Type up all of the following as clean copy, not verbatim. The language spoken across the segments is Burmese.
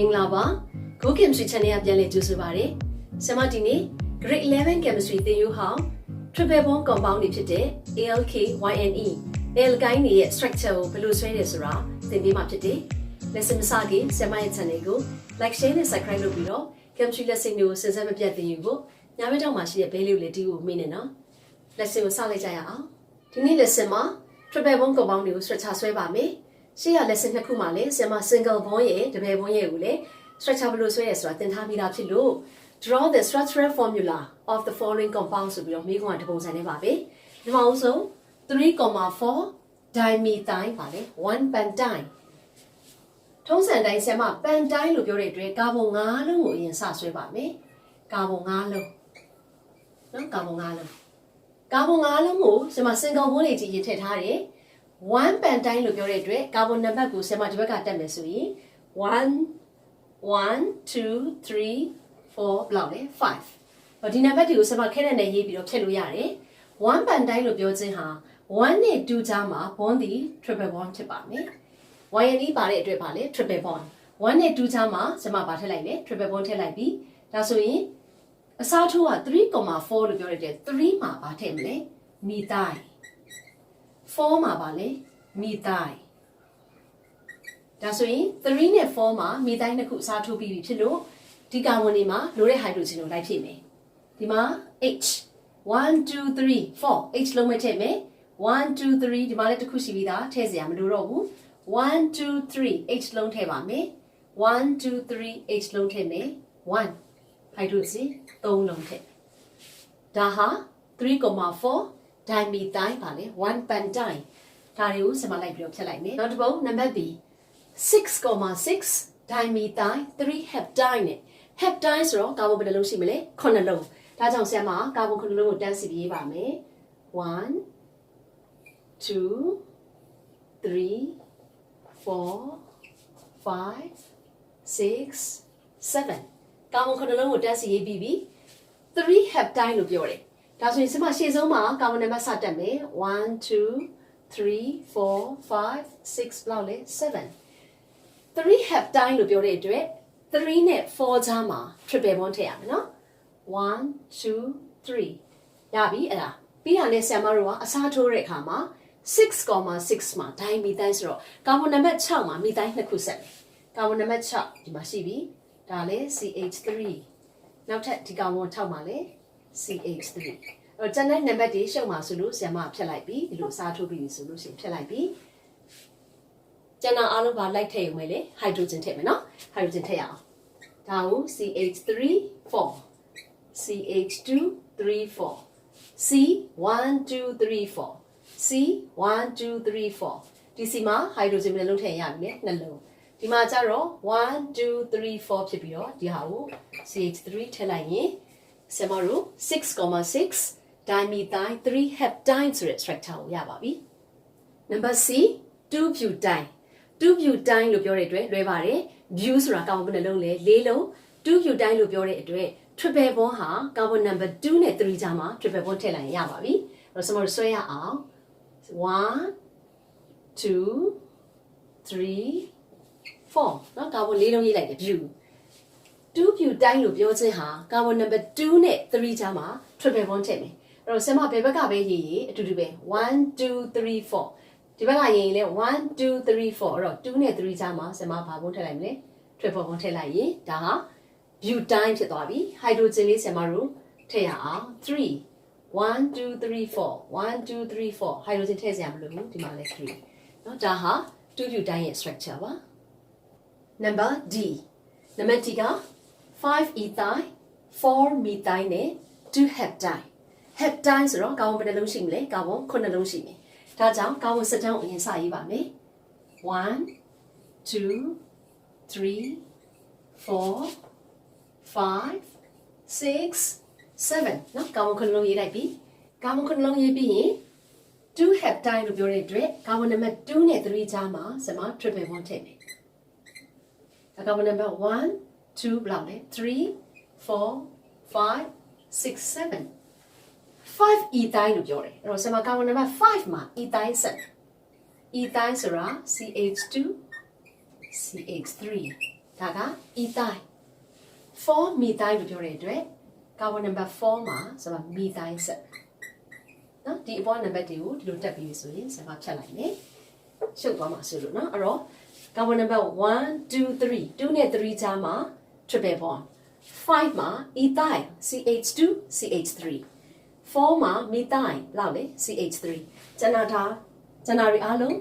Mingla ba, Go Chemistry Channel ပြန်လည်ကြိုဆိုပါရစေ။ဆရာမဒီနေ့ Grade 11 Chemistry သင်ယူဟောင်း Triple bond compound တွေဖြစ်တဲ့ Alkyne, Alkyne ရဲ့ structure ကိုဘယ်လိုဆွဲတယ်ဆိုတာသင်ပေးမှာဖြစ်တယ်။ Lesson မစခင်ဆရာမရဲ့ channel ကို like share နဲ့ subscribe လုပ်ပြီးတော့ Chemistry lesson တွေကိုစဉ်ဆက်မပြတ်သင်ယူဖို့ညဘက်တော့မှာရှိတဲ့ bell လေးကိုလည်းတီးဖို့မိနေနော်။ Lesson ကိုစလိုက်ကြရအောင်။ဒီနေ့ lesson မှာ Triple bond compound တွေကို structure ဆွဲပါမယ်။ရှေ့ရ lesson နှစ်ခုမှာလည်းဆရာမ single bond ရဲ့ double bond ရဲ့ကိုလည်း structure ဘယ်လိုဆွဲရဆိုတာသင်ထားပြီးသားဖြစ်လို့ draw the structural formula of the following compounds ဆိုပြီးတော့မိကွန်းကတပုံစံနဲ့ပါပဲ။ဒီမှာအောင်ဆုံး 3,4 dimethyl ပါလေ 1 pentine ထုံးစံတိုင်းဆရာမ pentine လို့ပြောတဲ့အတွက်ကာဗွန်5လုံးကိုအရင်စဆွဲပါမယ်။ကာဗွန်5လုံးနော်ကာဗွန်5လုံးကာဗွန်5လုံးကိုဆရာမ single bond လေးကြီးရင်ထည့်ထားတယ်။1 pentine လို့ပြောတဲ့အတွက်ကာဗွန်နံပါတ်ကိုဆရာမဒီဘက်ကတက်မယ်ဆိုရင်1 2 3 4 ဘလောက်လဲ5ဒီနံပါတ်တွေကိုဆရာမခဲတဲ့နဲ့ရေးပြီးတော့ဖြည့်လို့ရတယ်1 pentine လို့ပြောခြင်းဟာ1နဲ့2ကြားမှာ bond ဒီ triple bond ဖြစ်ပါမယ်။ YNE ပါတဲ့အတွက်ပါလေ triple bond 1နဲ့2ကြားမှာဆရာမပါထည့်လိုက်မယ် triple bond ထည့်လိုက်ပြီးဒါဆိုရင်အစားထိုးက 3,4 လို့ပြောရတဲ့3မှာပါထည့်မလဲ methyl 4မှာပါလေ methylဒါဆိုရင်3နဲ့4မှာ methyl နှစ်ခုအစားထိုးပြီးပြီဖြစ်လို့ဒီကာဗွန်တွေမှာလိုတဲ့ hydrogen ကိုလိုက်ဖြည့်မယ်ဒီမှာ H 1 2 3 4 H လုံးမဲ့ထည့်မယ်1 2 3ဒီမှာလည်းတစ်ခုရှိပြီးသားထည့်စရာမလိုတော့ဘူး1 2 3 H လုံးထည့်ပါမယ်1 2 3 H လုံးထည့်မယ်1 hydrogen 3လုံးထည့်ဒါဟာ 3,4 dimethyl ပါလေ1 pentine ဒါတွေကိုစမလိုက်ပြီးတော့ဖြတ်လိုက်မယ်နောက်တစ်ပုံနံပါတ် B 6,6 dimethyl 3 heptine နဲ့ heptine ဆိုတော့ကာဗွန်ဘယ်နှလုံးရှိမလဲ9လုံးဒါကြောင့်ဆရာမကာဗွန်9လုံးကိုတန်းစီပြီးရေးပါမယ်1 2 3 4 5 6 7ကာဗွန်9လုံးကိုတန်းစီရေးပြီးပြီ3 heptine လို့ပြောတယ်ဒါဆိုရင်ဆရာမရှေ့ဆုံးမှာကာဗွန်နံပါတ်စတက်မယ်1 2 3 4 5 6ဘလောက်လဲ7 3 heptine လို့ပြောတဲ့အတွက်3နဲ့4ကြားမှာ triple bond ထည့်ရမယ်နော်1 2 3ရပြီအဲ့ဒါပြီးတာနဲ့ဆရာမတို့ကအစားထိုးတဲ့အခါမှာ6,6 မှာ dimethyl ဆိုတော့ကာဗွန်နံပါတ်6မှာ methyl နှစ်ခုဆက်မယ်ကာဗွန်နံပါတ်6ဒီမှာရှိပြီဒါလည်း CH3 နောက်ထပ်ဒီကာဗွန်6မှာလည်း CH3 အဲ့တော့ကျန်တဲ့နံပါတ်တွေရှုပ်မှာဆိုလို့ဆရာမဖြတ်လိုက်ပြီဒီလိုအစားထိုးပြီးဆိုလို့ရှိရင်ဖြတ်လိုက်ပြီကျန်တာအားလုံးပါလိုက်ထည့်ရုံပဲလေ hydrogen ထည့်မယ်နော် hydrogen ထည့်ရအောင်ဒါကို CH3 4 CH2 3 4 C 1 2 3 4 C 1 2 3 4ဒီစီမှာ hydrogen နှလုံးထည့်ရပြီလေနှလုံးဒီမှာကျတော့1 2 3 4ဖြစ်ပြီးတော့ဒီဟာကို CH3 ထည့်လိုက်ရင်ဆရာမတို့ 6,6 dimethyl 3 heptine ဆိုတဲ့ structure ကိုရပါပြီ number C 2 butane 2 butane လို့ပြောတဲ့အတွက်လွဲပါတယ် bu ဆိုတာကာဗွန်ဘယ်နှလုံးလဲ4လုံး2 butane လို့ပြောတဲ့အတွက် triple bond ဟာကာဗွန် number 2နဲ့3ကြားမှာ triple bond ထည့်လိုက်ရင်ရပါပြီအဲ့တော့ကျွန်တော်တို့ဆွဲရအောင်1 2 3 4เนาะကာဗွန်4လုံးရေးလိုက်တယ် bu 2 butane လို့ပြောခြင်းဟာကာဗွန် number 2နဲ့3ကြားမှာ triple bond ထည့်မယ်အဲ့တော့ဆရာမဘယ်ဘက်ကပဲရေးရေးအတူတူပဲ1 2 3 4ဒီဘက်ကရေးရင်လဲ1 2 3 4အဲ့တော့2နဲ့3ကြားမှာဆရာမဘာဘုံထည့်လိုက်မလဲ triple bond ထည့်လိုက်ရင်ဒါဟာ butane ဖြစ်သွားပြီ hydrogen လေးဆရာမတို့ထည့်ရအောင်3 1 2 3 4 1 2 3 4 hydrogen ထည့်စရာမလိုဘူးဒီမှာလဲ3เนาะဒါဟာ2 butane ရဲ့ structure ပါ number D နံပါတ် D က5 ethyl 4 methyl နဲ့2 heptine heptine ဆိုတော့ကာဗွန်ဘယ်နှလုံးရှိမလဲကာဗွန်9လုံးရှိမယ်ဒါကြောင့်ကာဗွန်စစ်တမ်းကိုအရင်စရေးပါမယ်1 2 3 4 5 6 7เนาะကာဗွန်9လုံးရေးလိုက်ပြီကာဗွန်9လုံးရေးပြီးရင်2 heptine လို့ပြောတဲ့အတွက်ကာဗွန်နံပါတ်2နဲ့3ကြားမှာဆရာမ triple bond ထည့်မယ်ကာဗွန်နံပါတ်1 2ဘလောက်လဲ3 4 5 6 7 5 ethyl လို့ပြောတယ်အဲ့တော့ဆရာမကာဗွန်နံပါတ်5မှာ ethyl ဆက် ethyl ဆိုတာ CH2 CH3 ဒါက ethyl 4 methyl လို့ပြောတဲ့အတွက် carbon number 4မှာဆိုတော့ methyl ဆက်နော်ဒီအပေါ်နံပါတ်တွေကိုဒီလိုတက်ပြီးဆိုရင်ဆက်မဖြတ်လိုက်မယ်ရှုပ်သွားမှာဆိုလို့နော်အဲ့တော့ carbon number 1 2 3 2နဲ့3ကြားမှာ triple bond 5မှာ ethyl CH2 CH3 4မှာ methyl လောက်လေ CH3 ကျန်တာတွေအားလုံး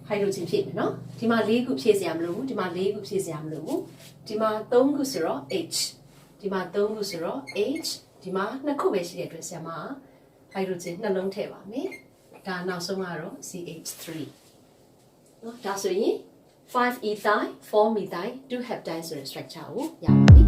hydrogen ဖြစ်မယ်နော်ဒီမှာ4ခုဖြည့်စရာမလိုဘူးဒီမှာ4ခုဖြည့်စရာမလိုဘူးဒီမှာ3ခုဆိုတော့ H ဒီမှာ3ခုဆိုတော့ H ဒီမှာ2ခုပဲရှိတဲ့အတွက်ဆရာမ hydrogen နှလုံးထည့်ပါမယ်ဒါနောက်ဆုံးကတော့ CH3 နော်ဒါဆိုရင်5 ethyl 4 methyl 2 heptane ဆိုတဲ့ structure ကိုရပါပြီ